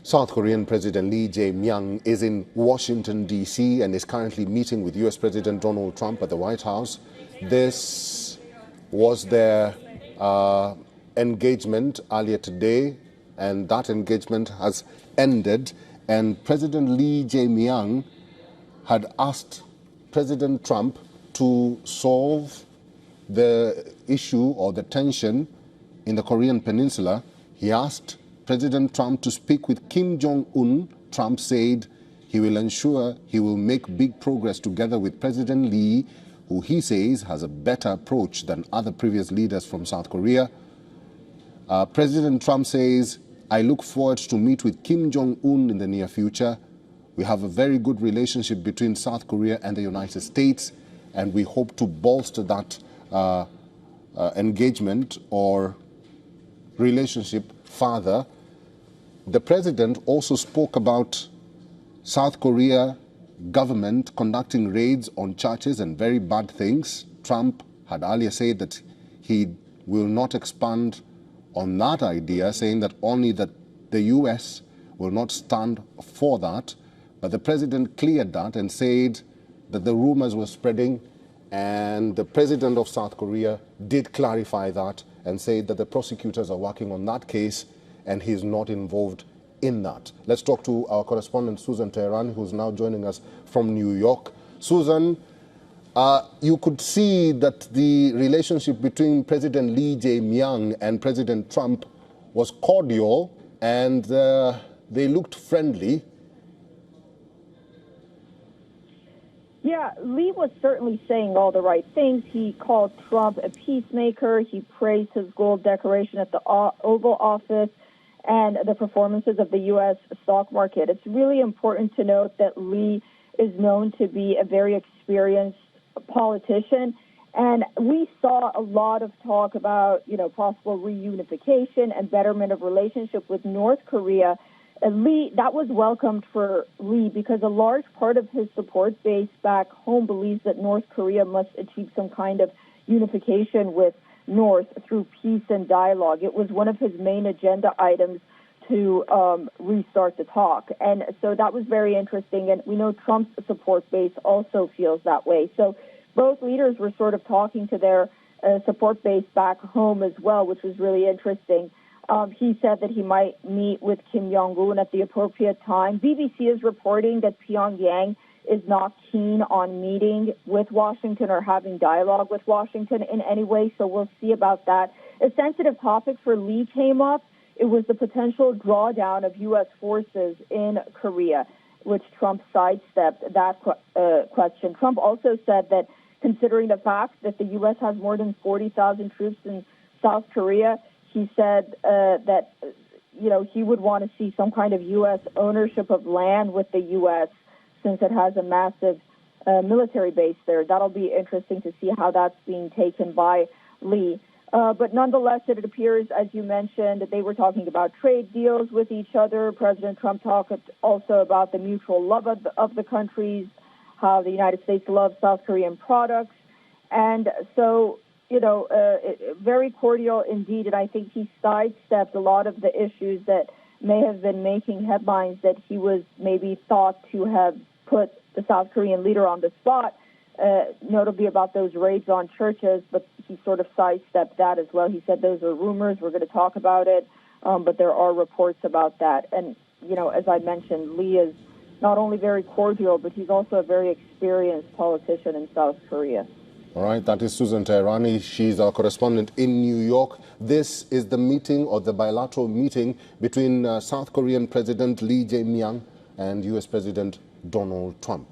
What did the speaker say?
South Korean President Lee Jae-myung is in Washington, D.C. and is currently meeting with U.S. President Donald Trump at the White House. This was their engagement earlier today, and that engagement has ended. And President Lee Jae-myung had asked President Trump to solve the issue or the tension in the Korean Peninsula. He asked President Trump to speak with Kim Jong-un. Trump said he will ensure he will make big progress together with President Lee, who he says has a better approach than other previous leaders from South Korea. President Trump says, I look forward to meet with Kim Jong-un in the near future. We have a very good relationship between South Korea and the United States, and we hope to bolster that engagement or relationship further. The president also spoke about South Korea government conducting raids on churches and very bad things. Trump had earlier said that he will not expand on that idea, saying that only that the U.S. will not stand for that. But the president cleared that and said that the rumors were spreading, and the president of South Korea did clarify that and said that the prosecutors are working on that case and he's not involved in that. Let's talk to our correspondent Susan Tehran, who's now joining us from New York. Susan, you could see that the relationship between President Lee Jae-myung and President Trump was cordial, and they looked friendly. Yeah, Lee was certainly saying all the right things. He called Trump a peacemaker. He praised his gold decoration at the Oval Office and the performances of the U.S. stock market. It's really important to note that Lee is known to be a very experienced politician, and we saw a lot of talk about, possible reunification and betterment of relationship with North Korea. Lee, that was welcomed for Lee because a large part of his support base back home believes that North Korea must achieve some kind of unification with North through peace and dialogue. It was one of his main agenda items to restart the talk. And so that was very interesting. And we know Trump's support base also feels that way. So both leaders were sort of talking to their support base back home as well, which was really interesting. He said that he might meet with Kim Jong-un at the appropriate time. BBC is reporting that Pyongyang is not keen on meeting with Washington or having dialogue with Washington in any way, so we'll see about that. A sensitive topic for Lee came up. It was the potential drawdown of U.S. forces in Korea, which Trump sidestepped that question. Trump also said that considering the fact that the U.S. has more than 40,000 troops in South Korea, he said that, he would want to see some kind of U.S. ownership of land with the U.S. since it has a massive military base there. That'll be interesting to see how that's being taken by Lee. But nonetheless, it appears, as you mentioned, that they were talking about trade deals with each other. President Trump talked also about the mutual love of the countries, how the United States loves South Korean products. And so, very cordial indeed. And I think he sidestepped a lot of the issues that may have been making headlines, that he was maybe thought to have put the South Korean leader on the spot, notably about those raids on churches, but he sort of sidestepped that as well. He said those are rumors, we're going to talk about it, but there are reports about that. And, as I mentioned, Lee is not only very cordial, but he's also a very experienced politician in South Korea. All right, that is Susan Teherani. She's our correspondent in New York. This is the meeting, or the bilateral meeting, between South Korean President Lee Jae-myung and U.S. President Donald Trump.